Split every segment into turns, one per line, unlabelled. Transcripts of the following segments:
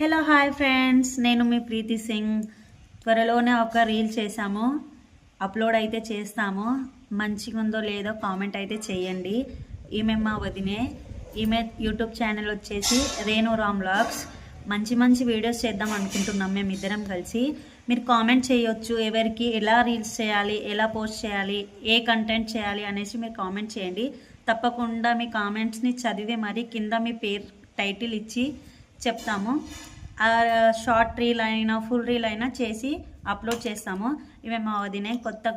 Hello hi friends, నేను మీ ప్రీతి సింగ్. త్వరలోనే ఒక రీల్ చేశాము, అప్లోడ్ అయితే చేస్తాము. మంచిగా ఉందో లేదో కామెంట్ అయితే చేయండి. ఈమె మా వదినే. ఈమె యూట్యూబ్ ఛానల్ వచ్చేసి రేణురామ్ వ్లాగ్స్. మంచి మంచి వీడియోస్ చేద్దాం అనుకుంటున్నాం మేమిద్దరం కలిసి. మీరు కామెంట్ చేయొచ్చు, ఎవరికి ఎలా రీల్స్ చేయాలి, ఎలా పోస్ట్ చేయాలి, ఏ కంటెంట్ చేయాలి అనేసి మీరు కామెంట్ చేయండి. తప్పకుండా మీ కామెంట్స్ని చదివి మరి కింద మీ పేరు టైటిల్ ఇచ్చి చెప్తాము. షార్ట్ రీల్ అయినా ఫుల్ రీల్ అయినా చేసి అప్లోడ్ చేస్తాము. ఇవి మా వదినే కొత్త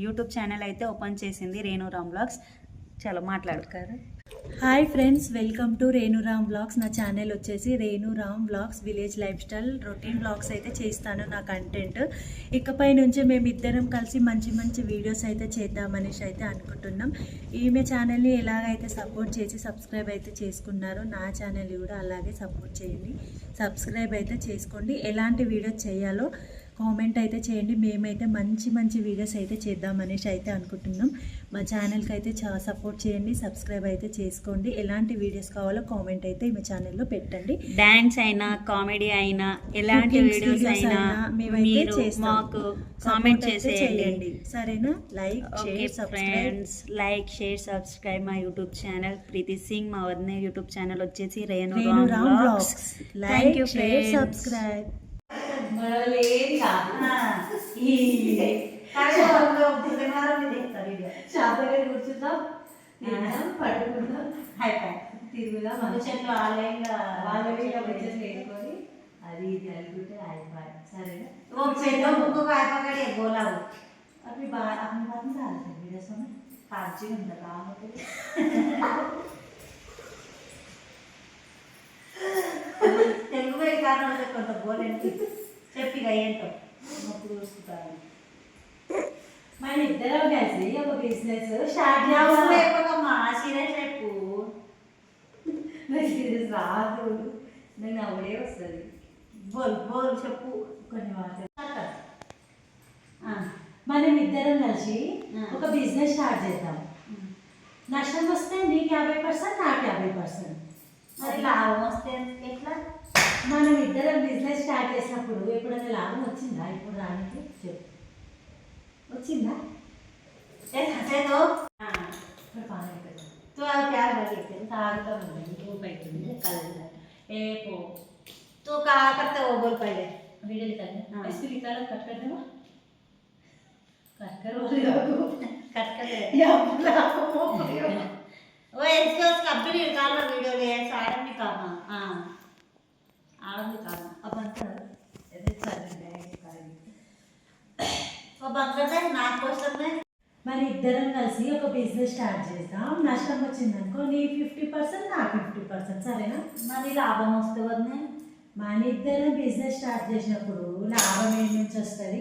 యూట్యూబ్ ఛానల్ అయితే ఓపెన్ చేసింది, రేణురామ్ వ్లాగ్స్. చలో మాట్లాడుతారు.
Hi friends, welcome to Renuram vlogs. నా ఛానల్ వచ్చేసి Renuram vlogs. Village life style routine vlogs అయితే చేస్తాను. నా కంటెంట్ ఇకపై నుంచి మేమిద్దరం కలిసి మంచి మంచి వీడియోస్ అయితే చేద్దామనేసి అయితే అనుకుంటున్నాం. ఈమె ఛానల్ని ఎలాగైతే సపోర్ట్ చేసి సబ్స్క్రైబ్ అయితే చేసుకున్నారో నా ఛానల్ కూడా అలాగే సపోర్ట్ చేయండి, సబ్స్క్రైబ్ అయితే చేసుకోండి. ఎలాంటి వీడియోస్ చేయాలో కామెంట్ అయితే చేయండి. మేమైతే మంచి మంచి వీడియోస్ అయితే చేద్దామనేసి అయితే అనుకుంటున్నాం. మా ఛానల్కి అయితే సపోర్ట్ చేయండి, సబ్స్క్రైబ్ అయితే చేసుకోండి. ఎలాంటి వీడియోస్ కావాలో కామెంట్ అయితే మా ఛానల్లో పెట్టండి.
డాన్స్ అయినా కామెడీ అయినా ఎలాంటి వీడియోస్ అయినా మేమైతే మాకు కామెంట్ చేసేయండి,
సరేనా? Like share subscribe.
Like share subscribe my YouTube channel Preethi Singh. మా వదిన యూట్యూబ్ ఛానల్ వచ్చేసి Renuram vlogs.
Like share subscribe.
కూర్చుందాం, పడుకుందాం, తిరుగుదాం, మనుషులు ఆలయంగా వేసుకొని అది ఇది అనుకుంటే అయిపోయి. సరేనా? ఇంకొక అయిపోయి గోలావు అవి బాగా అన్ని బాగా రాలేదు వీడియోస్ కాల్చి ఉందా రాకపోతే తెలుగు కారణం కొంత గోలేంటి చెప్పిగా ఏంటో నొప్పి చూసుకుంటాను. మన ఇద్దరం కలిసి ఒక బిజినెస్ స్టార్ట్ చేయాలమ్మా. సీరియస్ రేపు సీరియస్ రాదు, నేను అవడే వస్తుంది. బోల్ చెప్పు కొన్ని మాటలు.
మనం ఇద్దరం కలిసి ఒక బిజినెస్ స్టార్ట్ చేద్దాం. నష్టం వస్తే నీకు 50%, నాకు 50%.
మరి లాభం వస్తే ఎట్లా?
మనం ఇద్దరం బిజినెస్ స్టార్ట్ చేసినప్పుడు ఎప్పుడైనా లాభం వచ్చిందా? ఇప్పుడు రానికి చెప్పు, వచ్చిందా?
तो प्यार लगे थे ताकत नहीं वो बैठे नहीं कल ए को तो क्या करते हो बोल पहले
वीडियो निकालना। इसको निकालो, कट कर देना, कट करो,
कट कर दे
या ब्लॉग
वो इसको कभी निकालना वीडियो ले साइड निकालना। हां आड़ निकालना अब अंत ऐसे चल रहा है वो बंद कर दे ना क्वेश्चन में.
మన ఇద్దరం కలిసి ఒక బిజినెస్ స్టార్ట్ చేద్దాం. నష్టం వచ్చిందనుకో నీ 50%, నా 50%, సరేనా?
మరి లాభం వస్తే వద్దే.
మన ఇద్దరం బిజినెస్ స్టార్ట్ చేసినప్పుడు లాభం ఏం నుంచి వస్తుంది?